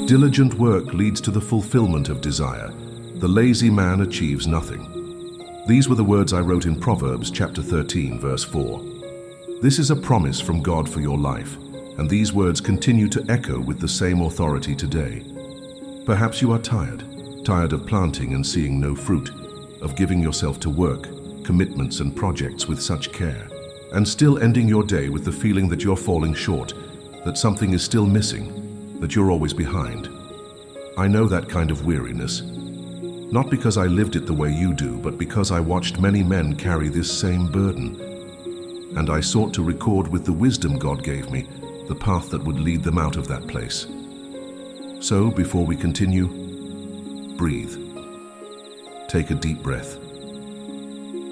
Diligent work leads to the fulfillment of desire. The lazy man achieves nothing. These were the words I wrote in Proverbs chapter 13, verse 4. This is a promise from God for your life, and these words continue to echo with the same authority today. Perhaps you are tired of planting and seeing no fruit, of giving yourself to work, commitments and projects with such care, and still ending your day with the feeling that you're falling short, that something is still missing, that you're always behind. I know that kind of weariness, not because I lived it the way you do, but because I watched many men carry this same burden, and I sought to record with the wisdom God gave me the path that would lead them out of that place. So, before we continue, breathe. Take a deep breath.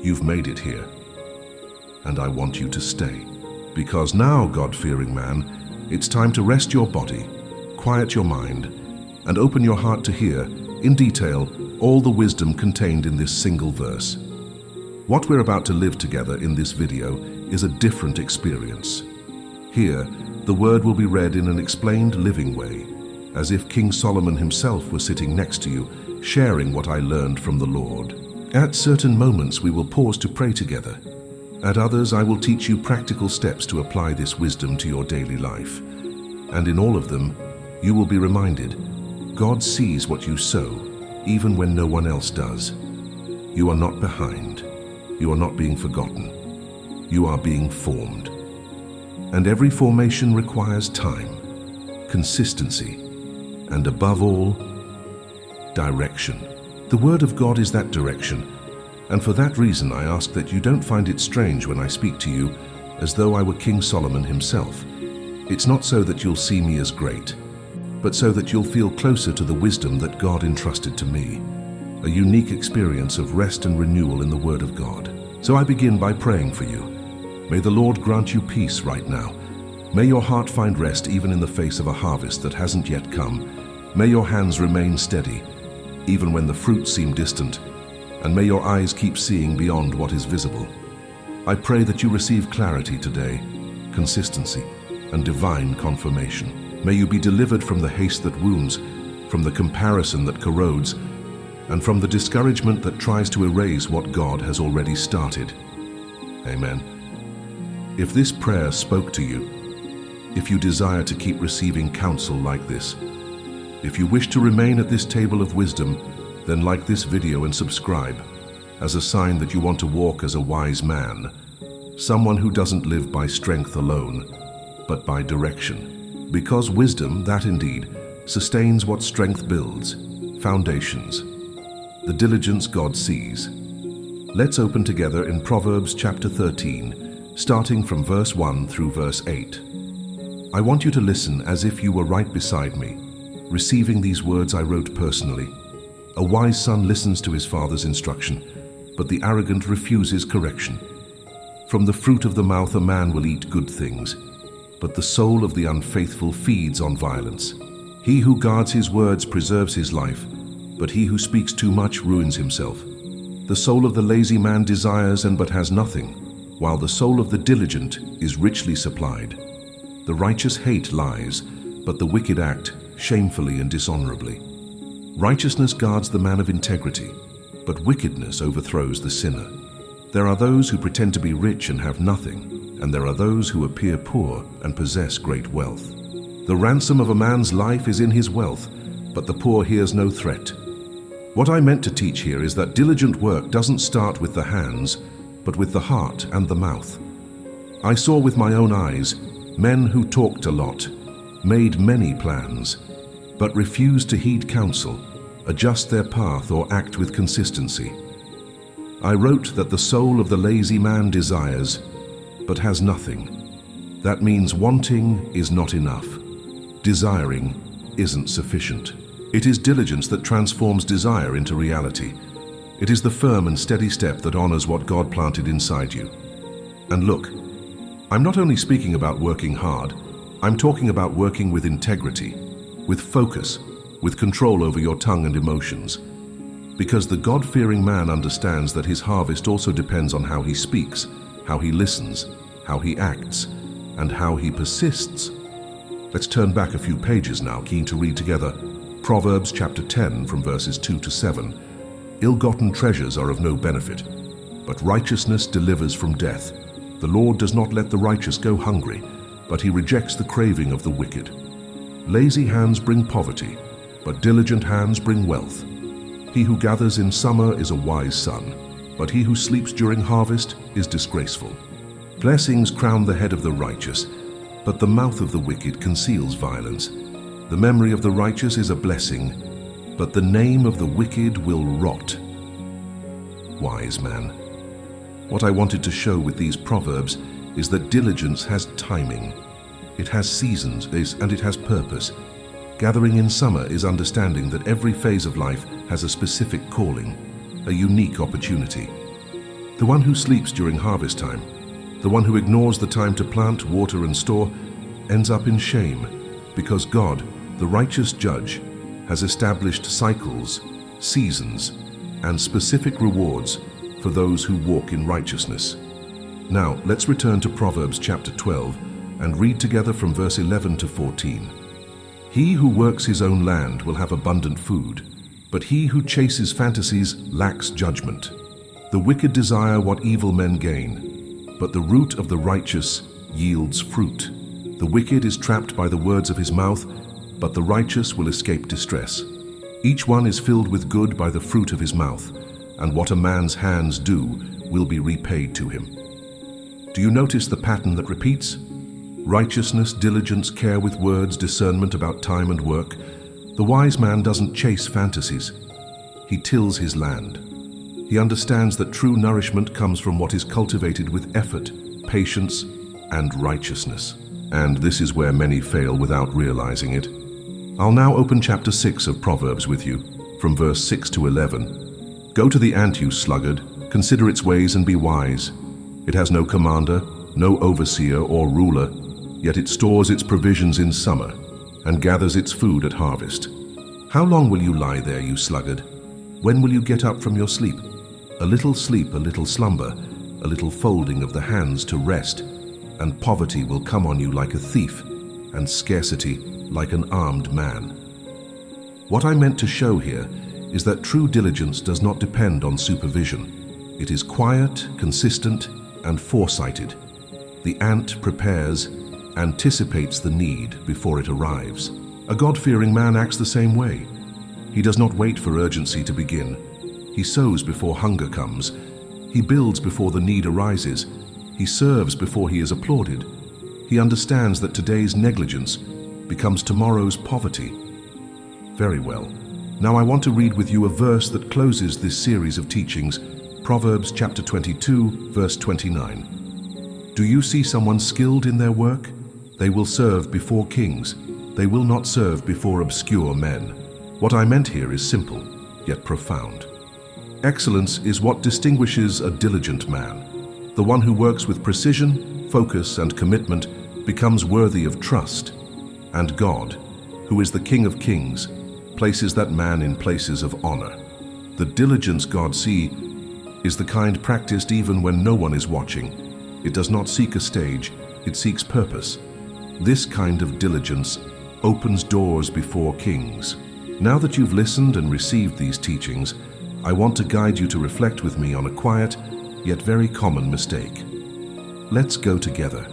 You've made it here, and I want you to stay. Because now, God-fearing man, it's time to rest your body, quiet your mind, and open your heart to hear, in detail, all the wisdom contained in this single verse. What we're about to live together in this video is a different experience. Here, the word will be read in an explained living way, as if King Solomon himself were sitting next to you, sharing what I learned from the Lord. At certain moments, we will pause to pray together. At others, I will teach you practical steps to apply this wisdom to your daily life. And in all of them, you will be reminded, God sees what you sow, even when no one else does. You are not behind. You are not being forgotten. You are being formed. And every formation requires time, consistency, and above all, direction. The Word of God is that direction, and for that reason I ask that you don't find it strange when I speak to you as though I were King Solomon himself. It's not so that you'll see me as great, but so that you'll feel closer to the wisdom that God entrusted to me, a unique experience of rest and renewal in the Word of God. So I begin by praying for you. May the Lord grant you peace right now. May your heart find rest even in the face of a harvest that hasn't yet come. May your hands remain steady, even when the fruits seem distant, and may your eyes keep seeing beyond what is visible. I pray that you receive clarity today, consistency, and divine confirmation. May you be delivered from the haste that wounds, from the comparison that corrodes, and from the discouragement that tries to erase what God has already started. Amen. If this prayer spoke to you, if you desire to keep receiving counsel like this, if you wish to remain at this table of wisdom, then like this video and subscribe, as a sign that you want to walk as a wise man, someone who doesn't live by strength alone, but by direction. Because wisdom, that indeed, sustains what strength builds, foundations, the diligence God sees. Let's open together in Proverbs chapter 13, starting from verse 1 through verse 8. I want you to listen as if you were right beside me, receiving these words I wrote personally. A wise son listens to his father's instruction, but the arrogant refuses correction. From the fruit of the mouth a man will eat good things, but the soul of the unfaithful feeds on violence. He who guards his words preserves his life, but he who speaks too much ruins himself. The soul of the lazy man desires and but has nothing, while the soul of the diligent is richly supplied. The righteous hate lies, but the wicked act shamefully and dishonorably. Righteousness guards the man of integrity, but wickedness overthrows the sinner. There are those who pretend to be rich and have nothing, and there are those who appear poor and possess great wealth. The ransom of a man's life is in his wealth, but the poor hears no threat. What I meant to teach here is that diligent work doesn't start with the hands, but with the heart and the mouth. I saw with my own eyes men who talked a lot, made many plans, but refused to heed counsel, adjust their path, or act with consistency. I wrote that the soul of the lazy man desires, but has nothing. That means wanting is not enough. Desiring isn't sufficient. It is diligence that transforms desire into reality. It is the firm and steady step that honors what God planted inside you. And look, I'm not only speaking about working hard, I'm talking about working with integrity, with focus, with control over your tongue and emotions. Because the God-fearing man understands that his harvest also depends on how he speaks, how he listens, how he acts, and how he persists. Let's turn back a few pages now, keen to read together Proverbs chapter 10 from verses 2 to 7. Ill-gotten treasures are of no benefit, but righteousness delivers from death. The Lord does not let the righteous go hungry, but he rejects the craving of the wicked. Lazy hands bring poverty, but diligent hands bring wealth. He who gathers in summer is a wise son, but he who sleeps during harvest is disgraceful. Blessings crown the head of the righteous, but the mouth of the wicked conceals violence. The memory of the righteous is a blessing, but the name of the wicked will rot. Wise man. What I wanted to show with these proverbs is that diligence has timing. It has seasons and it has purpose. Gathering in summer is understanding that every phase of life has a specific calling, a unique opportunity. The one who sleeps during harvest time, the one who ignores the time to plant, water, and store, ends up in shame, because God, the righteous judge, has established cycles, seasons, and specific rewards for those who walk in righteousness. Now, let's return to Proverbs chapter 12 and read together from verse 11 to 14. He who works his own land will have abundant food, but he who chases fantasies lacks judgment. The wicked desire what evil men gain, but the root of the righteous yields fruit. The wicked is trapped by the words of his mouth, but the righteous will escape distress. Each one is filled with good by the fruit of his mouth, and what a man's hands do will be repaid to him. Do you notice the pattern that repeats? Righteousness, diligence, care with words, discernment about time and work. The wise man doesn't chase fantasies. He tills his land. He understands that true nourishment comes from what is cultivated with effort, patience, and righteousness. And this is where many fail without realizing it. I'll now open chapter 6 of Proverbs with you, from verse 6 to 11. Go to the ant, you sluggard, consider its ways and be wise. It has no commander, no overseer or ruler, yet it stores its provisions in summer and gathers its food at harvest. How long will you lie there, you sluggard? When will you get up from your sleep? A little sleep, a little slumber, a little folding of the hands to rest, and poverty will come on you like a thief, and scarcity like an armed man. What I meant to show here is that true diligence does not depend on supervision. It is quiet, consistent, and foresighted. The ant prepares, anticipates the need before it arrives. A God-fearing man acts the same way. He does not wait for urgency to begin. He sows before hunger comes. He builds before the need arises. He serves before he is applauded. He understands that today's negligence becomes tomorrow's poverty. Very well. Now I want to read with you a verse that closes this series of teachings, Proverbs chapter 22, verse 29. Do you see someone skilled in their work? They will serve before kings. They will not serve before obscure men. What I meant here is simple, yet profound. Excellence is what distinguishes a diligent man. The one who works with precision, focus, and commitment becomes worthy of trust. And God, who is the King of Kings, places that man in places of honor. The diligence God sees is the kind practiced even when no one is watching. It does not seek a stage, it seeks purpose. This kind of diligence opens doors before kings. Now that you've listened and received these teachings, I want to guide you to reflect with me on a quiet, yet very common mistake. Let's go together.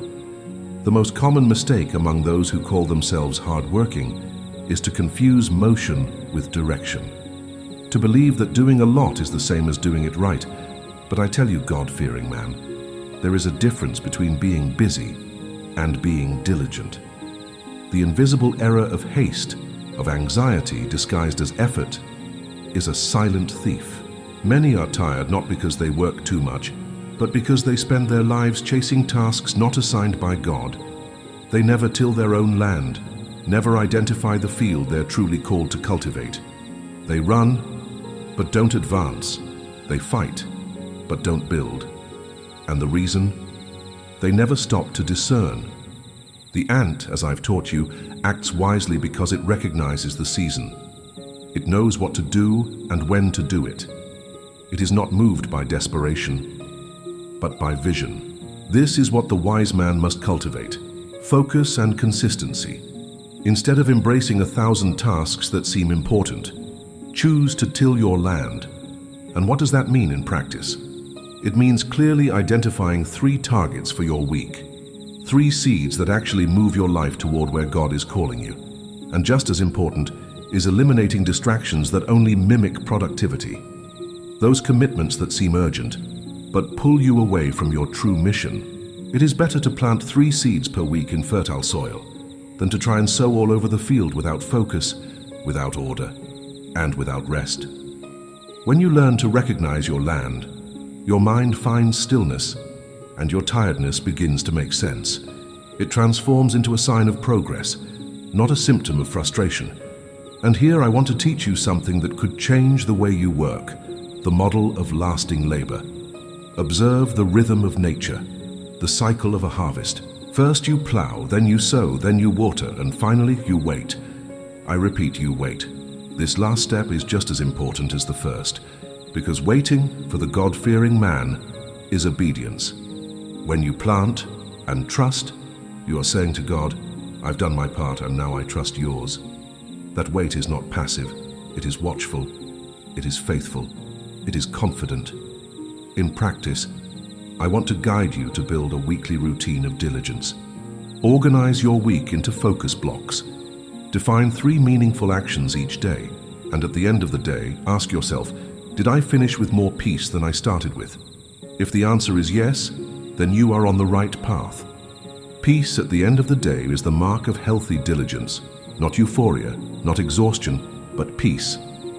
The most common mistake among those who call themselves hardworking is to confuse motion with direction. To believe that doing a lot is the same as doing it right. But I tell you, God-fearing man, there is a difference between being busy and being diligent. The invisible error of haste, of anxiety disguised as effort, is a silent thief. Many are tired not because they work too much, but because they spend their lives chasing tasks not assigned by God. They never till their own land, never identify the field they're truly called to cultivate. They run, but don't advance. They fight, but don't build. And the reason? They never stop to discern. The ant, as I've taught you, acts wisely because it recognizes the season. It knows what to do and when to do it. It is not moved by desperation, but by vision. This is what the wise man must cultivate: focus and consistency. Instead of embracing 1,000 tasks that seem important, choose to till your land. And what does that mean in practice? It means clearly identifying 3 targets for your week. 3 seeds that actually move your life toward where God is calling you. And just as important is eliminating distractions that only mimic productivity. Those commitments that seem urgent, but pull you away from your true mission. It is better to plant 3 seeds per week in fertile soil than to try and sow all over the field without focus, without order, and without rest. When you learn to recognize your land, your mind finds stillness, and your tiredness begins to make sense. It transforms into a sign of progress, not a symptom of frustration. And here I want to teach you something that could change the way you work, the model of lasting labor. Observe the rhythm of nature, the cycle of a harvest. First you plow, then you sow, then you water, and finally you wait. I repeat, you wait. This last step is just as important as the first, because waiting for the God-fearing man is obedience. When you plant and trust, you are saying to God, I've done my part and now I trust yours. That wait is not passive, it is watchful, it is faithful, it is confident. In practice, I want to guide you to build a weekly routine of diligence. Organize your week into focus blocks. Define 3 meaningful actions each day, and at the end of the day, ask yourself, did I finish with more peace than I started with? If the answer is yes, then you are on the right path. Peace at the end of the day is the mark of healthy diligence, not euphoria, not exhaustion, but peace.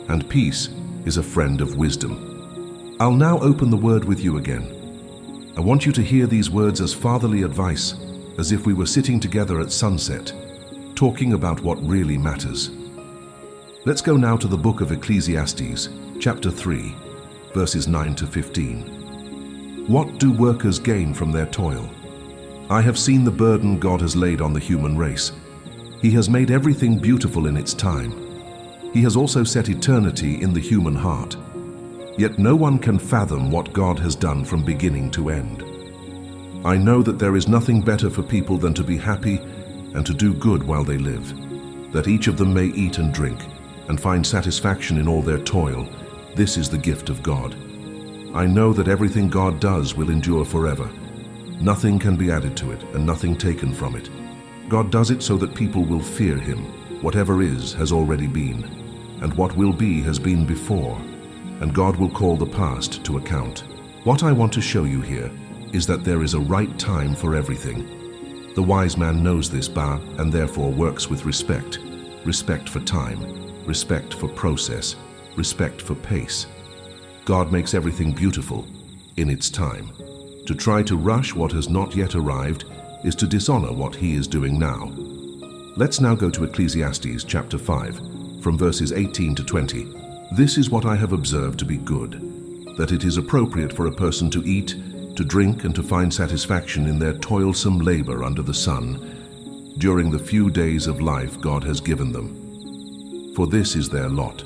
And peace is a friend of wisdom. I'll now open the word with you again. I want you to hear these words as fatherly advice, as if we were sitting together at sunset, talking about what really matters. Let's go now to the book of Ecclesiastes, chapter 3, verses 9 to 15. What do workers gain from their toil? I have seen the burden God has laid on the human race. He has made everything beautiful in its time. He has also set eternity in the human heart. Yet no one can fathom what God has done from beginning to end. I know that there is nothing better for people than to be happy and to do good while they live, that each of them may eat and drink and find satisfaction in all their toil. This is the gift of God. I know that everything God does will endure forever. Nothing can be added to it and nothing taken from it. God does it so that people will fear him. Whatever is has already been, and what will be has been before, and God will call the past to account. What I want to show you here is that there is a right time for everything. The wise man knows this, and therefore works with respect. Respect for time, respect for process, respect for pace. God makes everything beautiful in its time. To try to rush what has not yet arrived is to dishonor what he is doing now. Let's now go to Ecclesiastes chapter 5, from verses 18 to 20. This is what I have observed to be good, that it is appropriate for a person to eat, to drink, and to find satisfaction in their toilsome labor under the sun, during the few days of life God has given them. For this is their lot.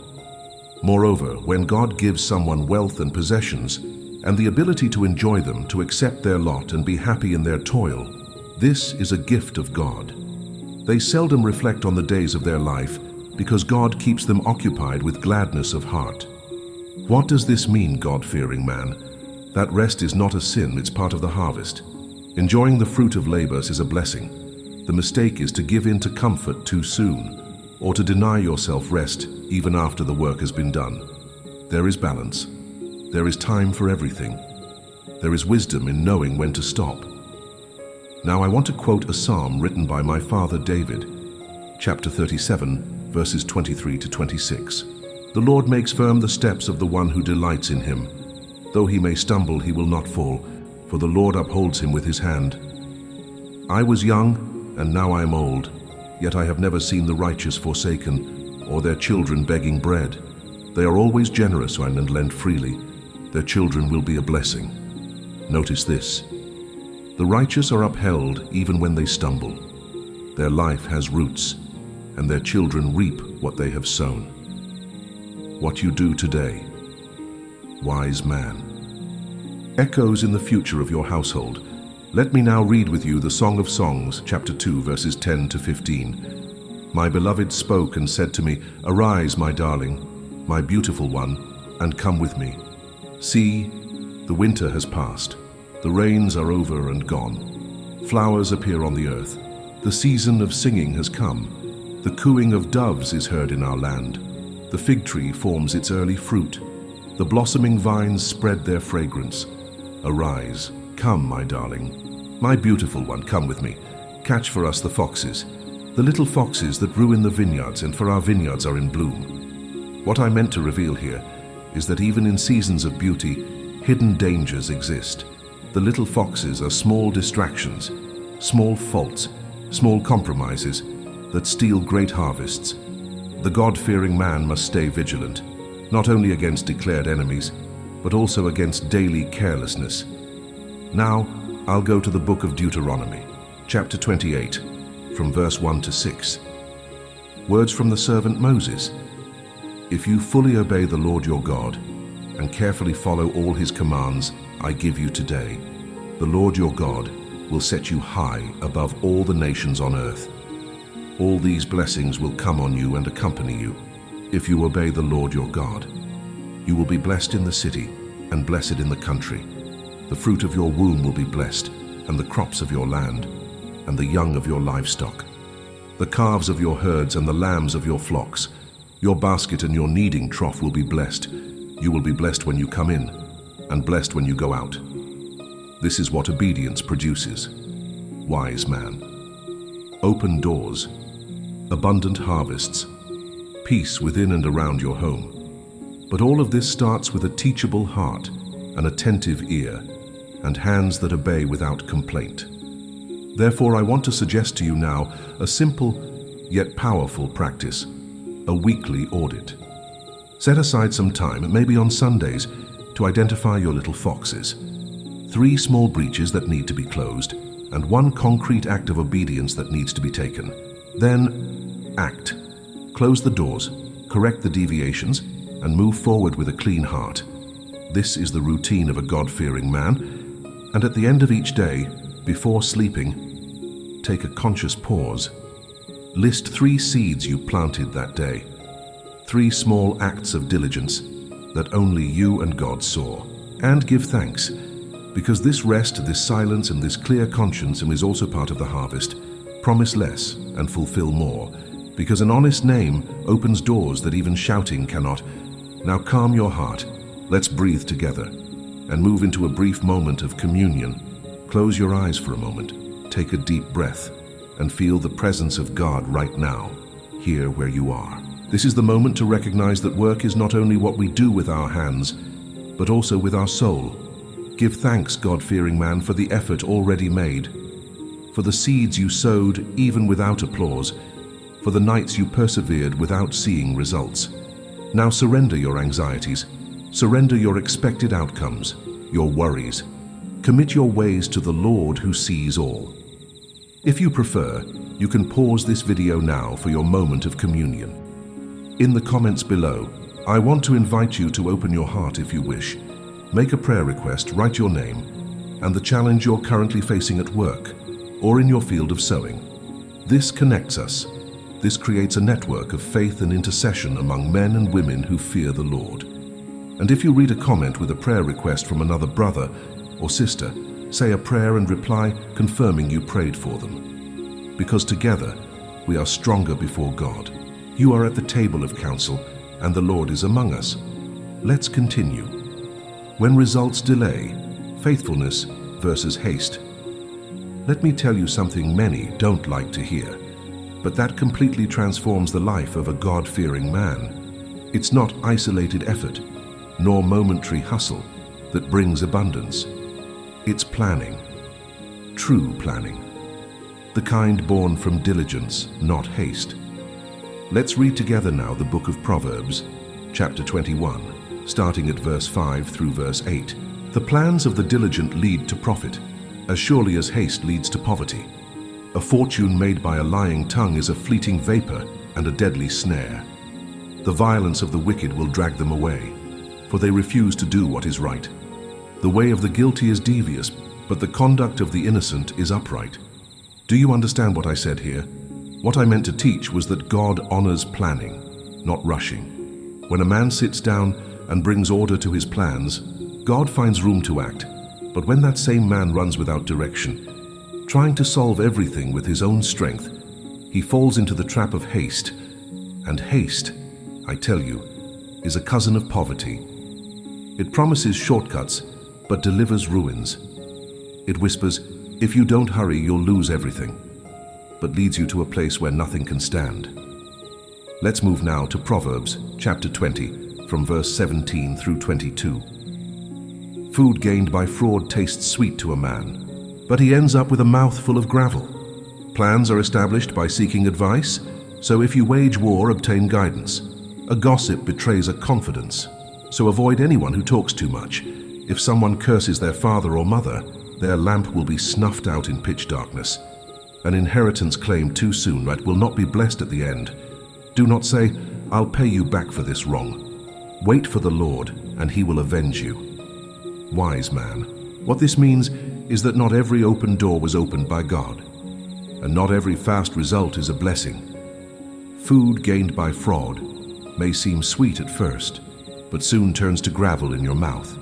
Moreover, when God gives someone wealth and possessions, and the ability to enjoy them, to accept their lot and be happy in their toil, this is a gift of God. They seldom reflect on the days of their life, because God keeps them occupied with gladness of heart. What does this mean, God-fearing man? That rest is not a sin, it's part of the harvest. Enjoying the fruit of labors is a blessing. The mistake is to give in to comfort too soon, or to deny yourself rest even after the work has been done. There is balance. There is time for everything. There is wisdom in knowing when to stop. Now I want to quote a psalm written by my father David, chapter 37, verses 23 to 26. The Lord makes firm the steps of the one who delights in him. Though he may stumble, he will not fall, for the Lord upholds him with his hand. I was young, and now I am old, yet I have never seen the righteous forsaken, or their children begging bread. They are always generous and lend freely. Their children will be a blessing. Notice this. The righteous are upheld even when they stumble. Their life has roots, and their children reap what they have sown. What you do today, wise man. Echoes in the future of your household. Let me now read with you the Song of Songs, chapter 2, verses 10 to 15. My beloved spoke and said to me, "Arise, my darling, my beautiful one, and come with me. See, the winter has passed. The rains are over and gone. Flowers appear on the earth. The season of singing has come. The cooing of doves is heard in our land. The fig tree forms its early fruit. The blossoming vines spread their fragrance. Arise, come, my darling. My beautiful one, come with me. Catch for us the foxes, the little foxes that ruin the vineyards, and for our vineyards are in bloom." What I meant to reveal here is that even in seasons of beauty, hidden dangers exist. The little foxes are small distractions, small faults, small compromises that steal great harvests. The God-fearing man must stay vigilant, not only against declared enemies, but also against daily carelessness. Now, I'll go to the book of Deuteronomy, chapter 28, from verse 1 to 6. Words from the servant Moses. If you fully obey the Lord your God and carefully follow all his commands I give you today, the Lord your God will set you high above all the nations on earth. All these blessings will come on you and accompany you if you obey the Lord your God. You will be blessed in the city and blessed in the country. The fruit of your womb will be blessed, and the crops of your land, and the young of your livestock, the calves of your herds and the lambs of your flocks. Your basket and your kneading trough will be blessed. You will be blessed when you come in, and blessed when you go out. This is what obedience produces. Wise man. Open doors, abundant harvests, peace within and around your home. But all of this starts with a teachable heart, an attentive ear, and hands that obey without complaint. Therefore, I want to suggest to you now a simple yet powerful practice, a weekly audit. Set aside some time, maybe on Sundays, to identify your little foxes. 3 small breaches that need to be closed, and 1 concrete act of obedience that needs to be taken. Then, act. Close the doors, correct the deviations, and move forward with a clean heart. This is the routine of a God-fearing man, and at the end of each day, before sleeping, take a conscious pause. List 3 seeds you planted that day, 3 small acts of diligence that only you and God saw, and give thanks, because this rest, this silence, and this clear conscience, and is also part of the harvest, promise less and fulfill more, because an honest name opens doors that even shouting cannot. Now calm your heart, let's breathe together, and move into a brief moment of communion. Close your eyes for a moment, take a deep breath, and feel the presence of God right now, here where you are. This is the moment to recognize that work is not only what we do with our hands, but also with our soul. Give thanks, God-fearing man, for the effort already made, for the seeds you sowed even without applause, for the nights you persevered without seeing results. Now surrender your anxieties, surrender your expected outcomes, your worries. Commit your ways to the Lord who sees all. If you prefer, you can pause this video now for your moment of communion. In the comments below, I want to invite you to open your heart if you wish. Make a prayer request, write your name, and the challenge you're currently facing at work or in your field of sowing. This connects us. This creates a network of faith and intercession among men and women who fear the Lord. And if you read a comment with a prayer request from another brother or sister, say a prayer and reply confirming you prayed for them. Because together, we are stronger before God. You are at the table of counsel, and the Lord is among us. Let's continue. When results delay, faithfulness versus haste. Let me tell you something many don't like to hear, but that completely transforms the life of a God-fearing man. It's not isolated effort, nor momentary hustle that brings abundance. It's planning, true planning, the kind born from diligence, not haste. Let's read together now the book of Proverbs, chapter 21, starting at verse 5 through verse 8. The plans of the diligent lead to profit, as surely as haste leads to poverty. A fortune made by a lying tongue is a fleeting vapor and a deadly snare. The violence of the wicked will drag them away, for they refuse to do what is right. The way of the guilty is devious, but the conduct of the innocent is upright. Do you understand what I said here? What I meant to teach was that God honors planning, not rushing. When a man sits down and brings order to his plans, God finds room to act. But when that same man runs without direction, trying to solve everything with his own strength, he falls into the trap of haste. And haste, I tell you, is a cousin of poverty. It promises shortcuts, but delivers ruins. It whispers, if you don't hurry, you'll lose everything, but leads you to a place where nothing can stand. Let's move now to Proverbs chapter 20, from verse 17 through 22. Food gained by fraud tastes sweet to a man, but he ends up with a mouth full of gravel. Plans are established by seeking advice, so if you wage war, obtain guidance. A gossip betrays a confidence, so avoid anyone who talks too much. If someone curses their father or mother, their lamp will be snuffed out in pitch darkness. An inheritance claimed too soon will not be blessed at the end. Do not say, I'll pay you back for this wrong. Wait for the Lord, and he will avenge you. Wise man. What this means is that not every open door was opened by God, and not every fast result is a blessing. Food gained by fraud may seem sweet at first, but soon turns to gravel in your mouth.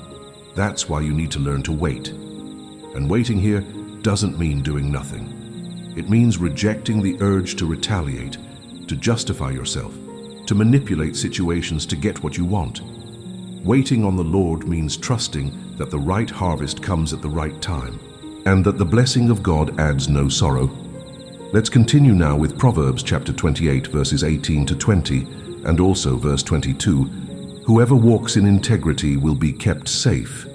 That's why you need to learn to wait. And waiting here doesn't mean doing nothing. It means rejecting the urge to retaliate, to justify yourself, to manipulate situations to get what you want. Waiting on the Lord means trusting that the right harvest comes at the right time, and that the blessing of God adds no sorrow. Let's continue now with Proverbs chapter 28, verses 18 to 20, and also verse 22. Whoever walks in integrity will be kept safe,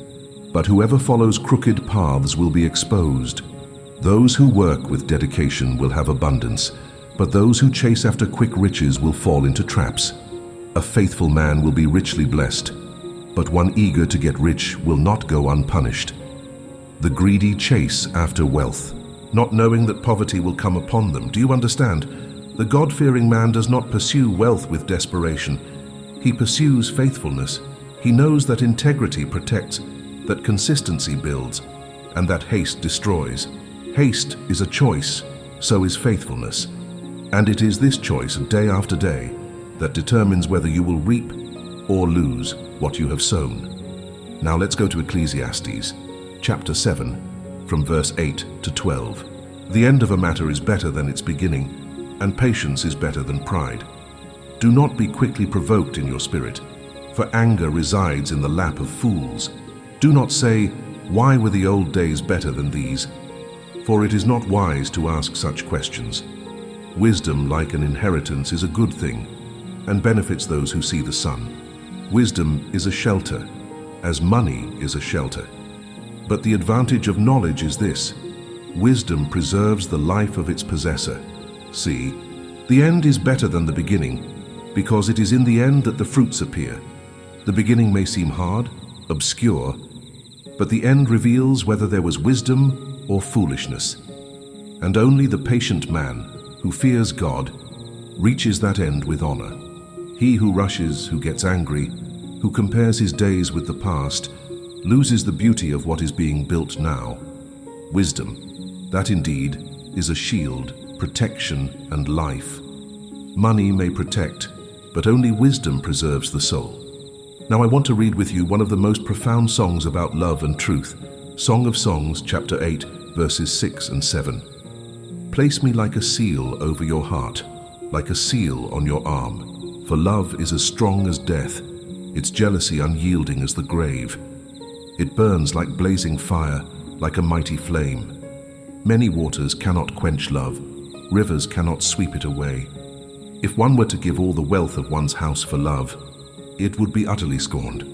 but whoever follows crooked paths will be exposed. Those who work with dedication will have abundance, but those who chase after quick riches will fall into traps. A faithful man will be richly blessed, but one eager to get rich will not go unpunished. The greedy chase after wealth, not knowing that poverty will come upon them. Do you understand? The God-fearing man does not pursue wealth with desperation. He pursues faithfulness. He knows that integrity protects, that consistency builds, and that haste destroys. Haste is a choice, so is faithfulness. And it is this choice, day after day, that determines whether you will reap or lose what you have sown. Now let's go to Ecclesiastes, chapter 7, from verse 8 to 12. The end of a matter is better than its beginning, and patience is better than pride. Do not be quickly provoked in your spirit, for anger resides in the lap of fools. Do not say, why were the old days better than these? For it is not wise to ask such questions. Wisdom, like an inheritance, is a good thing, and benefits those who see the sun. Wisdom is a shelter, as money is a shelter. But the advantage of knowledge is this: wisdom preserves the life of its possessor. See, the end is better than the beginning, because it is in the end that the fruits appear. The beginning may seem hard, obscure, but the end reveals whether there was wisdom or foolishness. And only the patient man, who fears God, reaches that end with honor. He who rushes, who gets angry, who compares his days with the past, loses the beauty of what is being built now. Wisdom, that indeed is a shield, protection, and life. Money may protect, but only wisdom preserves the soul. Now I want to read with you one of the most profound songs about love and truth, Song of Songs, chapter 8, verses 6 and 7. Place me like a seal over your heart, like a seal on your arm, for love is as strong as death, its jealousy unyielding as the grave. It burns like blazing fire, like a mighty flame. Many waters cannot quench love, rivers cannot sweep it away. If one were to give all the wealth of one's house for love, it would be utterly scorned.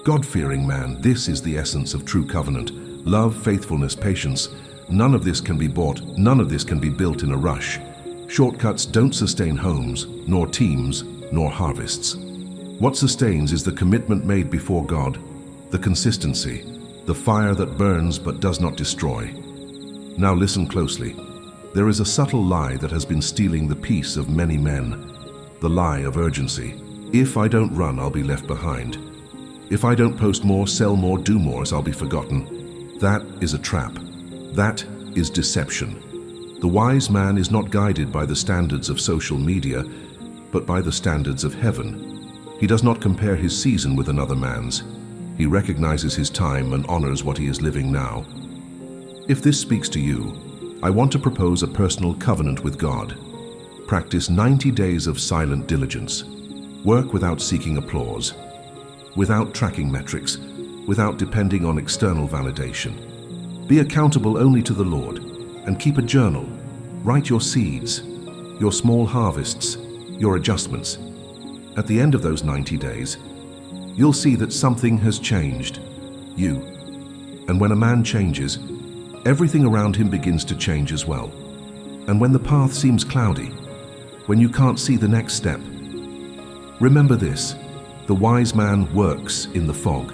God-fearing man, this is the essence of true covenant: love, faithfulness, patience. None of this can be bought, none of this can be built in a rush. Shortcuts don't sustain homes, nor teams, nor harvests. What sustains is the commitment made before God, the consistency, the fire that burns but does not destroy. Now listen closely. There is a subtle lie that has been stealing the peace of many men. The lie of urgency. If I don't run, I'll be left behind. If I don't post more, sell more, do more, I'll be forgotten. That is a trap. That is deception. The wise man is not guided by the standards of social media, but by the standards of heaven. He does not compare his season with another man's. He recognizes his time and honors what he is living now. If this speaks to you, I want to propose a personal covenant with God. Practice 90 days of silent diligence. Work without seeking applause, without tracking metrics, without depending on external validation. Be accountable only to the Lord, and keep a journal. Write your seeds, your small harvests, your adjustments. At the end of those 90 days, you'll see that something has changed, you. And when a man changes, everything around him begins to change as well. And when the path seems cloudy, when you can't see the next step, remember this: the wise man works in the fog.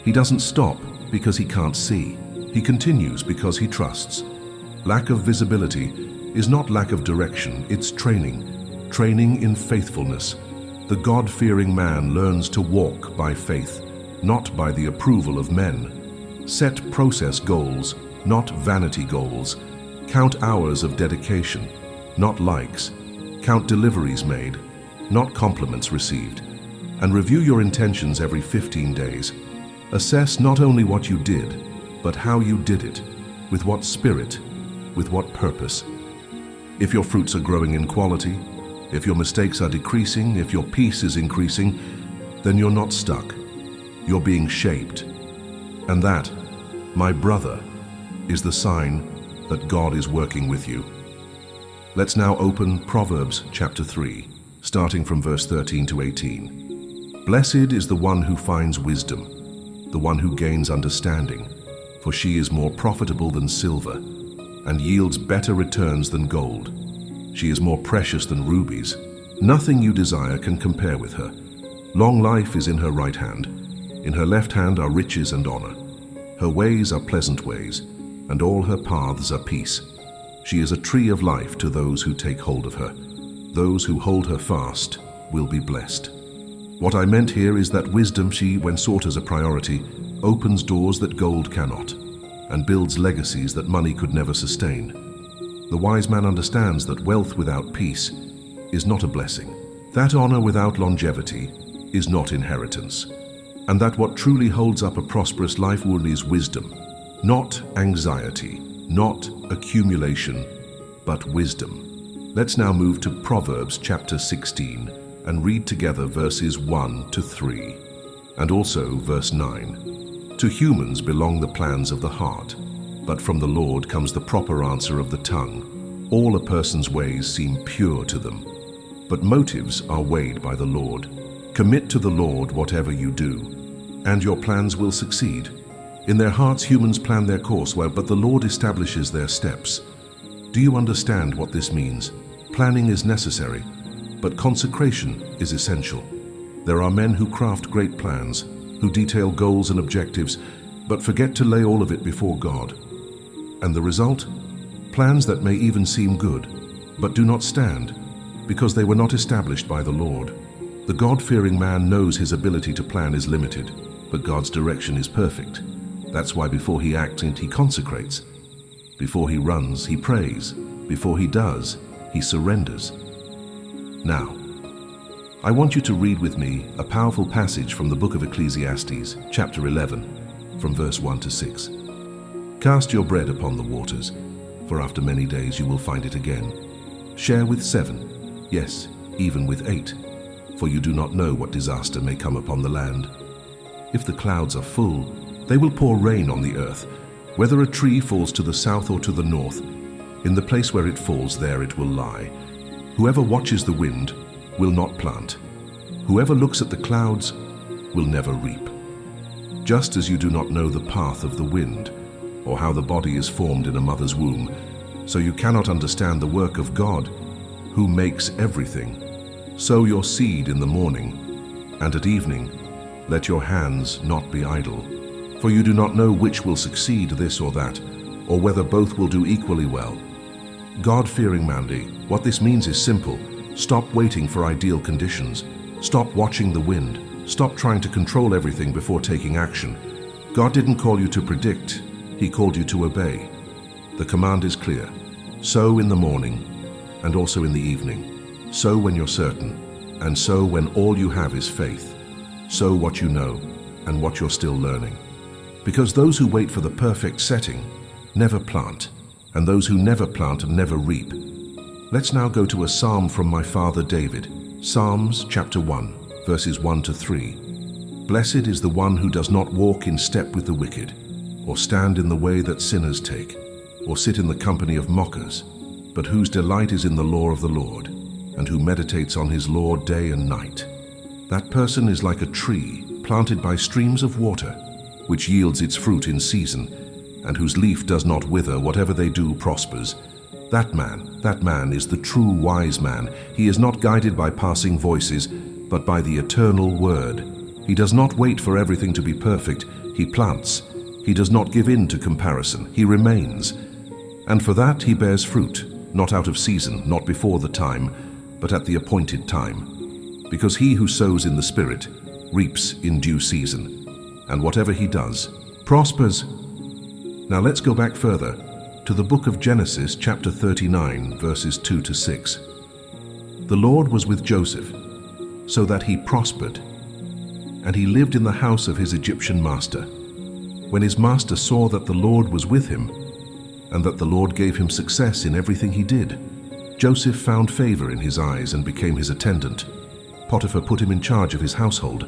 He doesn't stop because he can't see. He continues because he trusts. Lack of visibility is not lack of direction, it's training. Training in faithfulness. The God-fearing man learns to walk by faith, not by the approval of men. Set process goals, not vanity goals. Count hours of dedication, not likes. Count deliveries made, not compliments received. And review your intentions every 15 days. Assess not only what you did, but how you did it, with what spirit, with what purpose. If your fruits are growing in quality, if your mistakes are decreasing, if your peace is increasing, then you're not stuck. You're being shaped. And that, my brother, is the sign that God is working with you. Let's now open Proverbs chapter 3, starting from verse 13 to 18. Blessed is the one who finds wisdom, the one who gains understanding, for she is more profitable than silver, and yields better returns than gold. She is more precious than rubies. Nothing you desire can compare with her. Long life is in her right hand. In her left hand are riches and honor. Her ways are pleasant ways, and all her paths are peace. She is a tree of life to those who take hold of her. Those who hold her fast will be blessed. What I meant here is that wisdom, she, when sought as a priority, opens doors that gold cannot, and builds legacies that money could never sustain. The wise man understands that wealth without peace is not a blessing, that honor without longevity is not inheritance, and that what truly holds up a prosperous life is wisdom, not anxiety, not accumulation, but wisdom. Let's now move to Proverbs chapter 16 and read together verses 1 to 3, and also verse 9. To humans belong the plans of the heart, but from the Lord comes the proper answer of the tongue. All a person's ways seem pure to them, but motives are weighed by the Lord. Commit to the Lord whatever you do, and your plans will succeed. In their hearts humans plan their course well, but the Lord establishes their steps. Do you understand what this means? Planning is necessary, but consecration is essential. There are men who craft great plans, who detail goals and objectives, but forget to lay all of it before God. And the result? Plans that may even seem good, but do not stand, because they were not established by the Lord. The God-fearing man knows his ability to plan is limited, but God's direction is perfect. That's why before he acts, he consecrates. Before he runs, he prays. Before he does, he surrenders. Now, I want you to read with me a powerful passage from the book of Ecclesiastes, chapter 11, from verse 1 to 6. Cast your bread upon the waters, for after many days you will find it again. Share with 7, yes, even with 8, for you do not know what disaster may come upon the land. If the clouds are full, they will pour rain on the earth. Whether a tree falls to the south or to the north, in the place where it falls, there it will lie. Whoever watches the wind will not plant. Whoever looks at the clouds will never reap. Just as you do not know the path of the wind, or how the body is formed in a mother's womb, so you cannot understand the work of God, who makes everything. Sow your seed in the morning, and at evening let your hands not be idle. For you do not know which will succeed, this or that, or whether both will do equally well. God-fearing Mandy, what this means is simple. Stop waiting for ideal conditions. Stop watching the wind. Stop trying to control everything before taking action. God didn't call you to predict, He called you to obey. The command is clear. sow in the morning, and also in the evening. Sow when you're certain, and sow when all you have is faith. Sow what you know, and what you're still learning. Because those who wait for the perfect setting never plant, and those who never plant never reap. Let's now go to a psalm from my father David. Psalms chapter 1, verses 1 to 3. Blessed is the one who does not walk in step with the wicked, or stand in the way that sinners take, or sit in the company of mockers, but whose delight is in the law of the Lord, and who meditates on his law day and night. That person is like a tree planted by streams of water, which yields its fruit in season, and whose leaf does not wither. Whatever they do prospers. That man is the true wise man. He is not guided by passing voices, but by the eternal word. He does not wait for everything to be perfect. He plants. He does not give in to comparison. He remains. And for that he bears fruit, not out of season, not before the time, but at the appointed time. Because he who sows in the Spirit reaps in due season, and whatever he does prospers. Now let's go back further to the book of Genesis, chapter 39, verses 2 to 6. The Lord was with Joseph, so that he prospered, and he lived in the house of his Egyptian master. When his master saw that the Lord was with him, and that the Lord gave him success in everything he did, Joseph found favor in his eyes and became his attendant. Potiphar put him in charge of his household,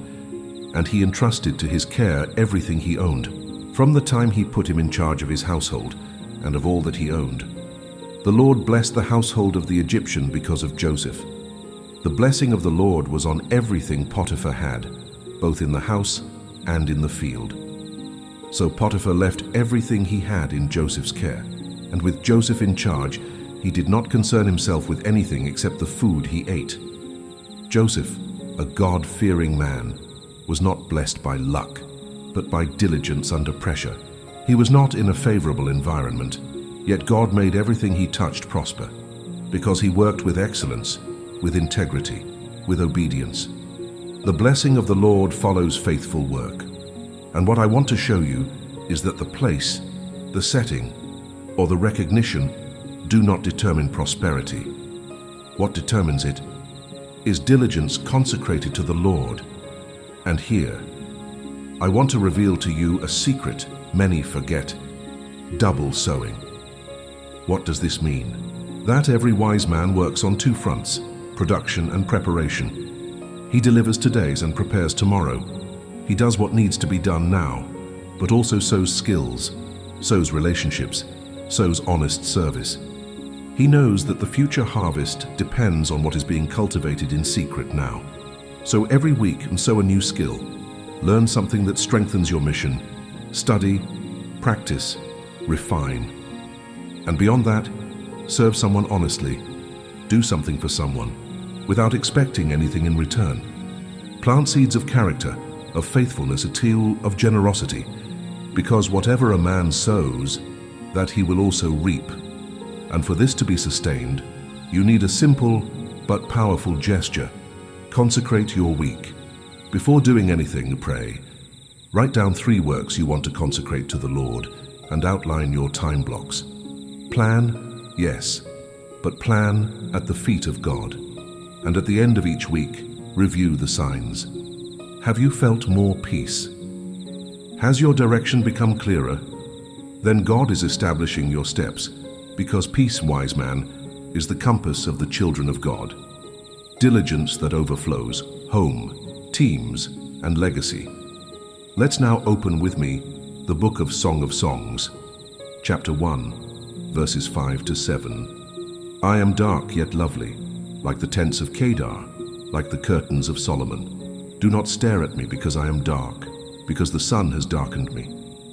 and he entrusted to his care everything he owned. From the time he put him in charge of his household and of all that he owned, the Lord blessed the household of the Egyptian because of Joseph. The blessing of the Lord was on everything Potiphar had, both in the house and in the field. So Potiphar left everything he had in Joseph's care, and with Joseph in charge, he did not concern himself with anything except the food he ate. Joseph, a God-fearing man, was not blessed by luck, but by diligence under pressure. He was not in a favorable environment, yet God made everything he touched prosper, because he worked with excellence, with integrity, with obedience. The blessing of the Lord follows faithful work. And what I want to show you is that the place, the setting, or the recognition do not determine prosperity. What determines it is diligence consecrated to the Lord. And here, I want to reveal to you a secret many forget: double sowing. What does this mean? That every wise man works on two fronts: production and preparation. He delivers today's and prepares tomorrow. He does what needs to be done now, but also sows skills, sows relationships, sows honest service. He knows that the future harvest depends on what is being cultivated in secret now. So every week, sow a new skill. Learn something that strengthens your mission. Study, practice, refine. And beyond that, serve someone honestly. Do something for someone, without expecting anything in return. Plant seeds of character, of faithfulness, a teal of generosity, because whatever a man sows, that he will also reap. And for this to be sustained, you need a simple but powerful gesture. Consecrate your week. Before doing anything, pray. Write down 3 works you want to consecrate to the Lord and outline your time blocks. Plan, yes, but plan at the feet of God. And at the end of each week, review the signs. Have you felt more peace? Has your direction become clearer? Then God is establishing your steps, because peace, wise man, is the compass of the children of God. Diligence that overflows, home, teams, and legacy. Let's now open with me the book of Song of Songs, chapter 1, verses 5 to 7. I am dark yet lovely, like the tents of Kedar, like the curtains of Solomon. Do not stare at me because I am dark, because the sun has darkened me.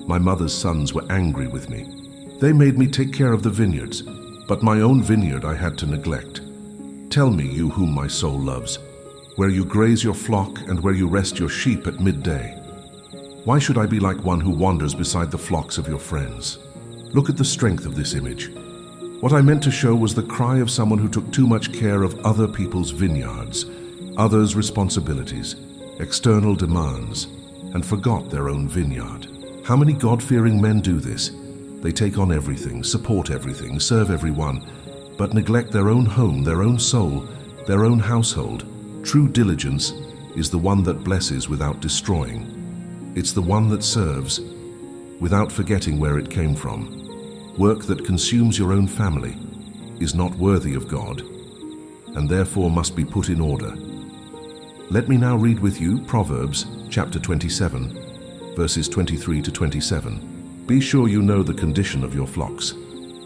My mother's sons were angry with me. They made me take care of the vineyards, but my own vineyard I had to neglect. Tell me, you whom my soul loves, where you graze your flock and where you rest your sheep at midday. Why should I be like one who wanders beside the flocks of your friends? Look at the strength of this image. What I meant to show was the cry of someone who took too much care of other people's vineyards, others' responsibilities, external demands, and forgot their own vineyard. How many God-fearing men do this? They take on everything, support everything, serve everyone, but neglect their own home, their own soul, their own household. True diligence is the one that blesses without destroying. It's the one that serves without forgetting where it came from. Work that consumes your own family is not worthy of God, and therefore must be put in order. Let me now read with you Proverbs chapter 27, verses 23 to 27. Be sure you know the condition of your flocks.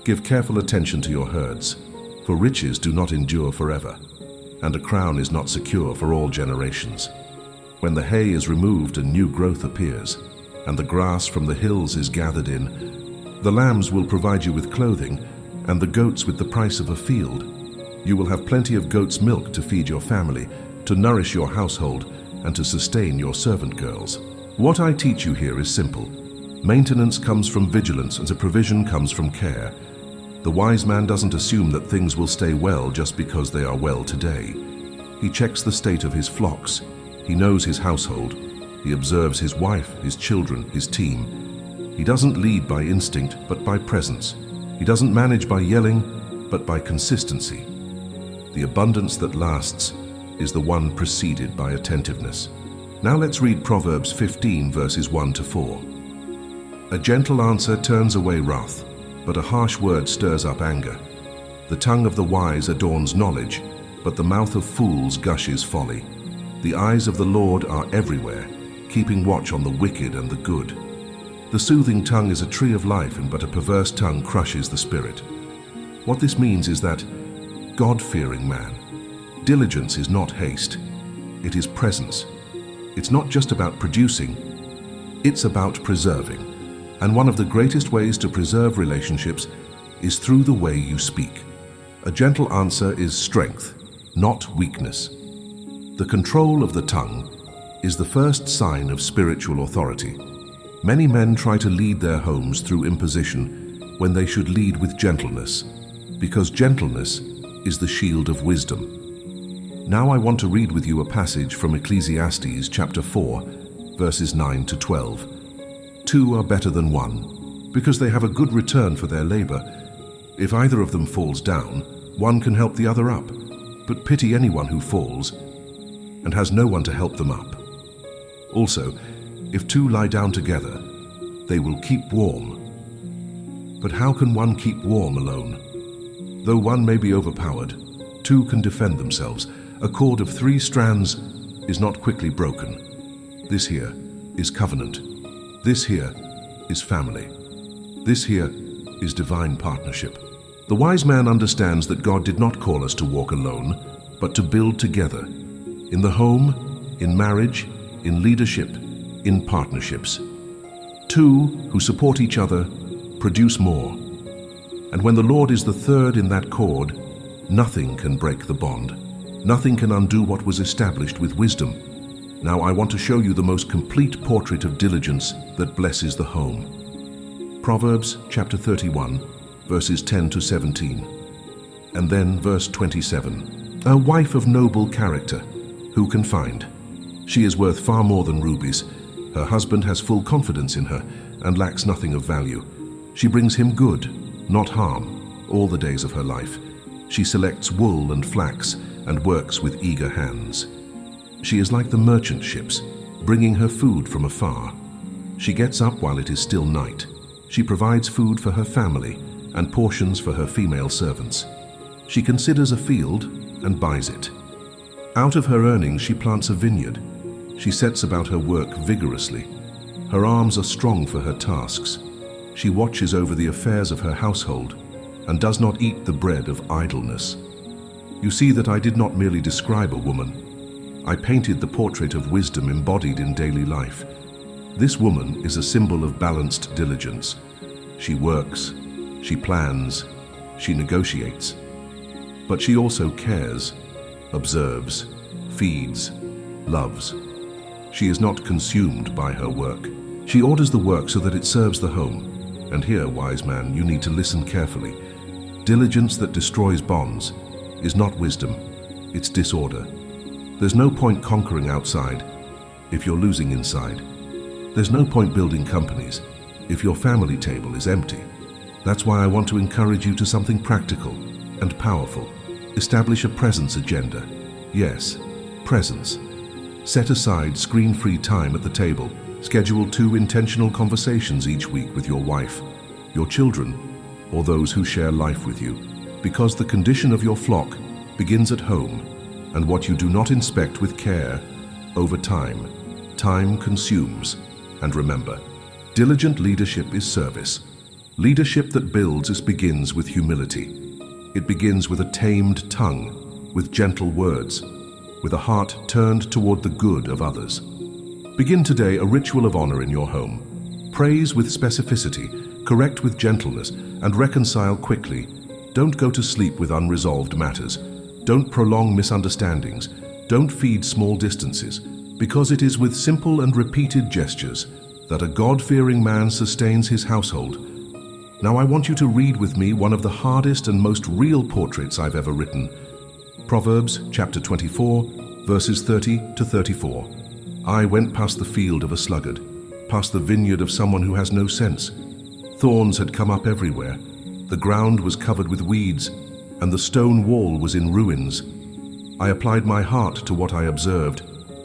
Give careful attention to your herds, for riches do not endure forever, and a crown is not secure for all generations. When the hay is removed and new growth appears, and the grass from the hills is gathered in, the lambs will provide you with clothing, and the goats with the price of a field. You will have plenty of goat's milk to feed your family, to nourish your household, and to sustain your servant girls. What I teach you here is simple. Maintenance comes from vigilance, and provision comes from care. The wise man doesn't assume that things will stay well just because they are well today. He checks the state of his flocks. He knows his household. He observes his wife, his children, his team. He doesn't lead by instinct, but by presence. He doesn't manage by yelling, but by consistency. The abundance that lasts is the one preceded by attentiveness. Now let's read Proverbs 15, verses 1 to 4. A gentle answer turns away wrath, but a harsh word stirs up anger. The tongue of the wise adorns knowledge, but the mouth of fools gushes folly. The eyes of the Lord are everywhere, keeping watch on the wicked and the good. The soothing tongue is a tree of life, but a perverse tongue crushes the spirit. What this means is that God-fearing man, diligence is not haste, it is presence. It's not just about producing, it's about preserving. And one of the greatest ways to preserve relationships is through the way you speak. A gentle answer is strength, not weakness. The control of the tongue is the first sign of spiritual authority. Many men try to lead their homes through imposition when they should lead with gentleness, because gentleness is the shield of wisdom. Now I want to read with you a passage from Ecclesiastes chapter 4, verses 9 to 12. Two are better than one, because they have a good return for their labor. If either of them falls down, one can help the other up, but pity anyone who falls and has no one to help them up. Also, if two lie down together, they will keep warm. But how can one keep warm alone? Though one may be overpowered, two can defend themselves. A cord of 3 strands is not quickly broken. This here is covenant. This here is family. This here is divine partnership. The wise man understands that God did not call us to walk alone, but to build together. In the home, in marriage, in leadership, in partnerships. Two who support each other produce more. And when the Lord is the third in that cord, nothing can break the bond. Nothing can undo what was established with wisdom. Now I want to show you the most complete portrait of diligence that blesses the home. Proverbs chapter 31, verses 10 to 17. And then verse 27. A wife of noble character, who can find? She is worth far more than rubies. Her husband has full confidence in her and lacks nothing of value. She brings him good, not harm, all the days of her life. She selects wool and flax and works with eager hands. She is like the merchant ships, bringing her food from afar. She gets up while it is still night. She provides food for her family and portions for her female servants. She considers a field and buys it. Out of her earnings she plants a vineyard. She sets about her work vigorously. Her arms are strong for her tasks. She watches over the affairs of her household and does not eat the bread of idleness. You see that I did not merely describe a woman. I painted the portrait of wisdom embodied in daily life. This woman is a symbol of balanced diligence. She works, she plans, she negotiates. But she also cares, observes, feeds, loves. She is not consumed by her work. She orders the work so that it serves the home. And here, wise man, you need to listen carefully. Diligence that destroys bonds is not wisdom, it's disorder. There's no point conquering outside if you're losing inside. There's no point building companies if your family table is empty. That's why I want to encourage you to something practical and powerful. Establish a presence agenda. Yes, presence. Set aside screen-free time at the table. Schedule 2 intentional conversations each week with your wife, your children, or those who share life with you. Because the condition of your flock begins at home, and what you do not inspect with care, over time consumes. And remember, diligent leadership is service. Leadership that builds begins with humility. It begins with a tamed tongue, with gentle words, with a heart turned toward the good of others. Begin today a ritual of honor in your home. Praise with specificity, correct with gentleness, and reconcile quickly. Don't go to sleep with unresolved matters. Don't prolong misunderstandings. Don't feed small distances, because it is with simple and repeated gestures that a God-fearing man sustains his household. Now I want you to read with me one of the hardest and most real portraits I've ever written. Proverbs chapter 24, verses 30 to 34. I went past the field of a sluggard, past the vineyard of someone who has no sense. Thorns had come up everywhere. The ground was covered with weeds, and the stone wall was in ruins. I applied my heart to what I observed,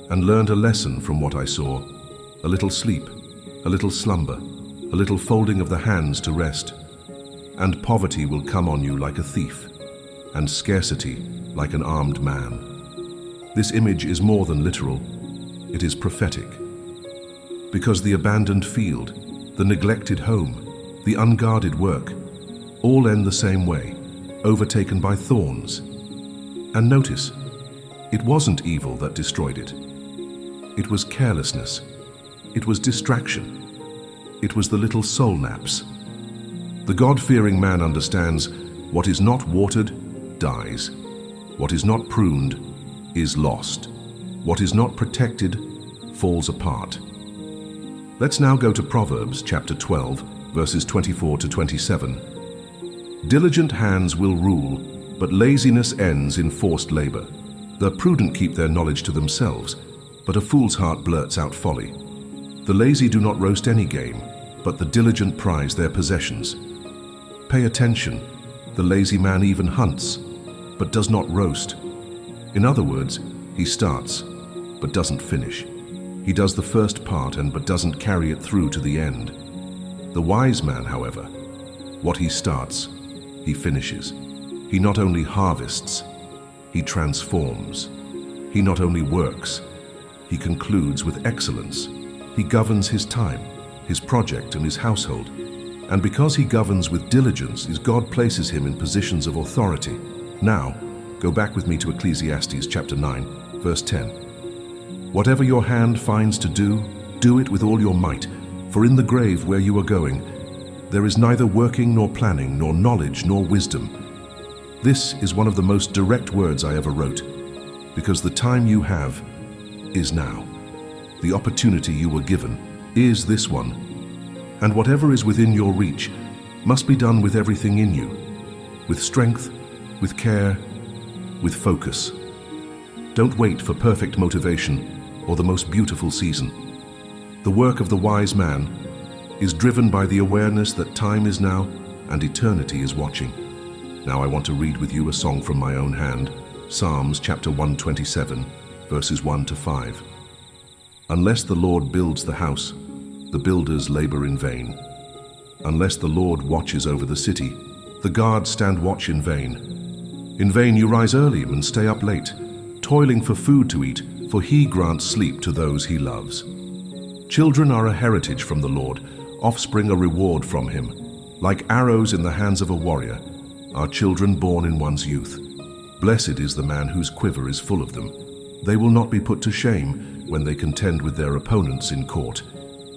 and learned a lesson from what I saw. A little sleep, a little slumber, a little folding of the hands to rest. And poverty will come on you like a thief, and scarcity like an armed man. This image is more than literal, it is prophetic. Because the abandoned field, the neglected home, the unguarded work, all end the same way, overtaken by thorns. And notice, it wasn't evil that destroyed it. It was carelessness. It was distraction. It was the little soul naps. The God-fearing man understands what is not watered dies. What is not pruned is lost. What is not protected falls apart. Let's now go to Proverbs chapter 12, verses 24 to 27. Diligent hands will rule, but laziness ends in forced labor. The prudent keep their knowledge to themselves, but a fool's heart blurts out folly. The lazy do not roast any game, but the diligent prize their possessions. Pay attention, the lazy man even hunts, but does not roast. In other words, he starts, but doesn't finish. He does the first part but doesn't carry it through to the end. The wise man, however, what he starts, he finishes. He not only harvests, he transforms. He not only works, he concludes with excellence. He governs his time, his project, and his household. And because he governs with diligence, God places him in positions of authority. Now, go back with me to Ecclesiastes chapter 9, verse 10. Whatever your hand finds to do, do it with all your might, for in the grave where you are going, there is neither working nor planning, nor knowledge nor wisdom. This is one of the most direct words I ever wrote, because the time you have is now. The opportunity you were given is this one. And whatever is within your reach must be done with everything in you, with strength, with care, with focus. Don't wait for perfect motivation or the most beautiful season. The work of the wise man is driven by the awareness that time is now and eternity is watching. Now I want to read with you a song from my own hand, Psalms chapter 127, verses 1 to 5. Unless the Lord builds the house, the builders labor in vain. Unless the Lord watches over the city, the guards stand watch in vain. In vain you rise early and stay up late, toiling for food to eat, for he grants sleep to those he loves. Children are a heritage from the Lord, offspring a reward from him. Like arrows in the hands of a warrior, are children born in one's youth. Blessed is the man whose quiver is full of them. They will not be put to shame when they contend with their opponents in court.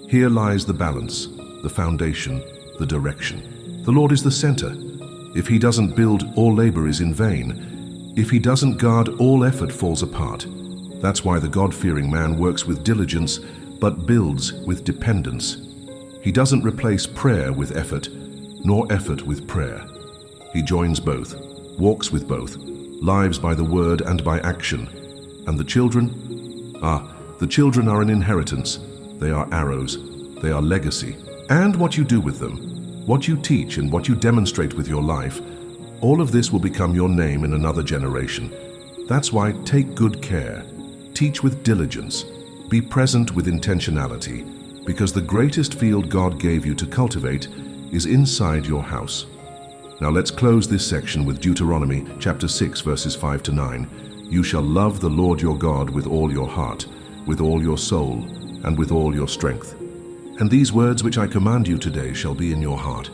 Here lies the balance, the foundation, the direction. The Lord is the center. If he doesn't build, all labor is in vain. If he doesn't guard, all effort falls apart. That's why the God-fearing man works with diligence, but builds with dependence. He doesn't replace prayer with effort, nor effort with prayer. He joins both, walks with both, lives by the word and by action. And the children? The children are an inheritance. They are arrows. They are legacy. And what you do with them. What you teach and what you demonstrate with your life, all of this will become your name in another generation. That's why take good care, teach with diligence, be present with intentionality, because the greatest field God gave you to cultivate is inside your house. Now let's close this section with Deuteronomy chapter 6 verses 5 to 9. You shall love the Lord your God with all your heart, with all your soul, and with all your strength. And these words which I command you today shall be in your heart.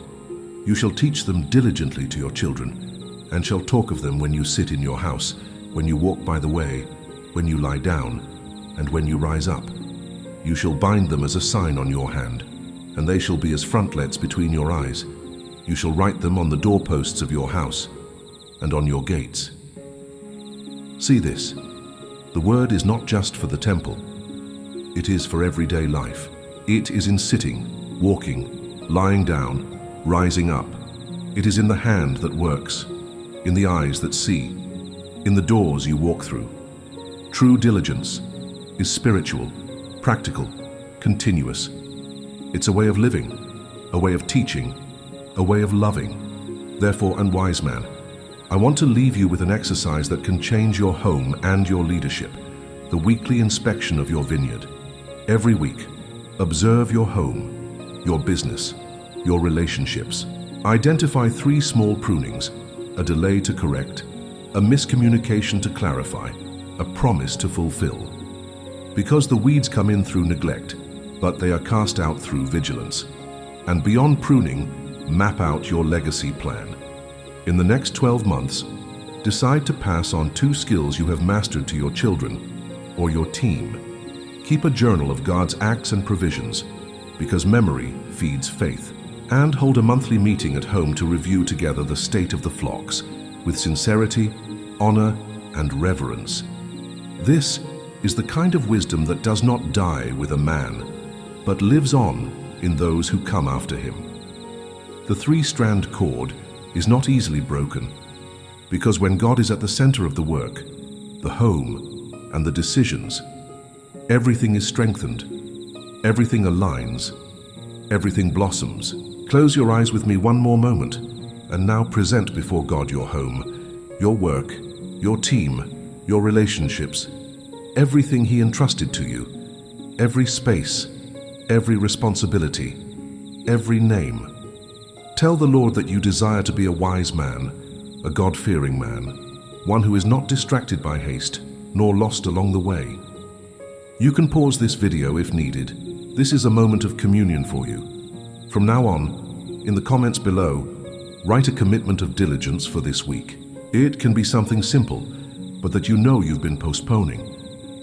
You shall teach them diligently to your children, and shall talk of them when you sit in your house, when you walk by the way, when you lie down, and when you rise up. You shall bind them as a sign on your hand, and they shall be as frontlets between your eyes. You shall write them on the doorposts of your house, and on your gates. See this, the word is not just for the temple. It is for everyday life. It is in sitting, walking, lying down, rising up. It is in the hand that works, in the eyes that see, in the doors you walk through. True diligence is spiritual, practical, continuous. It's a way of living, a way of teaching, a way of loving. Therefore, unwise man, I want to leave you with an exercise that can change your home and your leadership, the weekly inspection of your vineyard. Every week, observe your home, your business, your relationships. Identify 3 small prunings, a delay to correct, a miscommunication to clarify, a promise to fulfill. Because the weeds come in through neglect, but they are cast out through vigilance. And beyond pruning, map out your legacy plan. In the next 12 months, decide to pass on 2 skills you have mastered to your children or your team. Keep a journal of God's acts and provisions, because memory feeds faith. And hold a monthly meeting at home to review together the state of the flocks, with sincerity, honor, and reverence. This is the kind of wisdom that does not die with a man, but lives on in those who come after him. The 3-strand cord is not easily broken, because when God is at the center of the work, the home, and the decisions, everything is strengthened, everything aligns, everything blossoms. Close your eyes with me one more moment, and now present before God your home, your work, your team, your relationships, everything He entrusted to you, every space, every responsibility, every name. Tell the Lord that you desire to be a wise man, a God-fearing man, one who is not distracted by haste, nor lost along the way. You can pause this video if needed. This is a moment of communion for you. From now on, in the comments below, write a commitment of diligence for this week. It can be something simple, but that you know you've been postponing.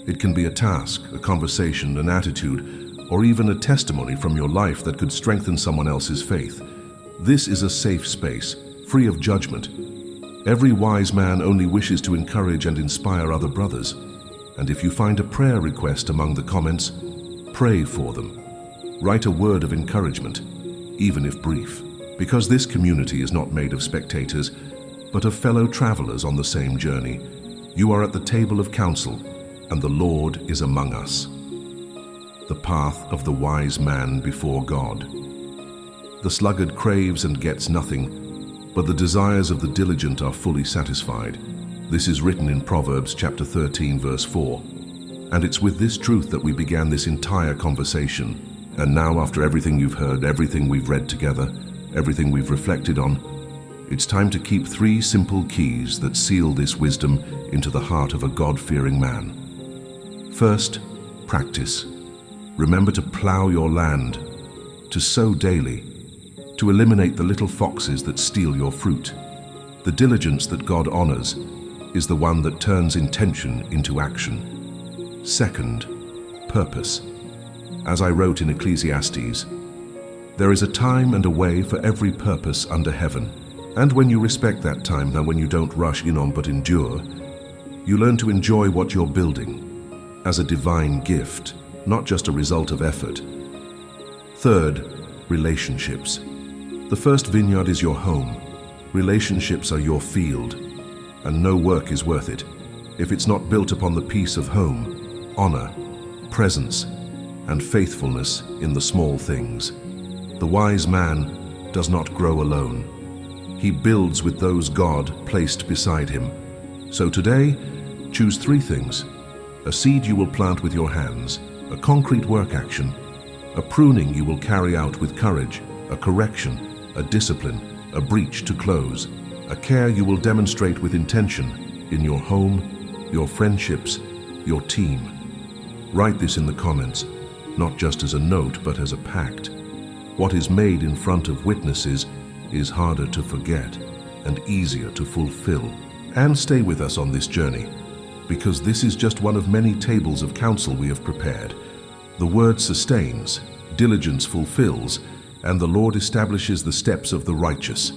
It can be a task, a conversation, an attitude, or even a testimony from your life that could strengthen someone else's faith. This is a safe space, free of judgment. Every wise man only wishes to encourage and inspire other brothers. And if you find a prayer request among the comments, pray for them. Write a word of encouragement, even if brief, because this community is not made of spectators, but of fellow travelers on the same journey. You are at the table of counsel, and the Lord is among us. The path of the wise man before God. The sluggard craves and gets nothing, but the desires of the diligent are fully satisfied. This is written in Proverbs chapter 13, verse 4. And it's with this truth that we began this entire conversation. And now, after everything you've heard, everything we've read together, everything we've reflected on, it's time to keep 3 simple keys that seal this wisdom into the heart of a God-fearing man. First, practice. Remember to plow your land, to sow daily, to eliminate the little foxes that steal your fruit. The diligence that God honors is the one that turns intention into action. Second, purpose. As I wrote in Ecclesiastes, there is a time and a way for every purpose under heaven. And when you respect that time, and when you don't rush in on but endure, you learn to enjoy what you're building as a divine gift, not just a result of effort. Third, relationships. The first vineyard is your home. Relationships are your field, and no work is worth it if it's not built upon the peace of home, honor, presence, and faithfulness in the small things. The wise man does not grow alone. He builds with those God placed beside him. So today, choose 3 things: a seed you will plant with your hands, a concrete work action, a pruning you will carry out with courage, a correction, a discipline, a breach to close, a care you will demonstrate with intention in your home, your friendships, your team. Write this in the comments, not just as a note, but as a pact. What is made in front of witnesses is harder to forget and easier to fulfill. And stay with us on this journey, because this is just one of many tables of counsel we have prepared. The word sustains, diligence fulfills, and the Lord establishes the steps of the righteous.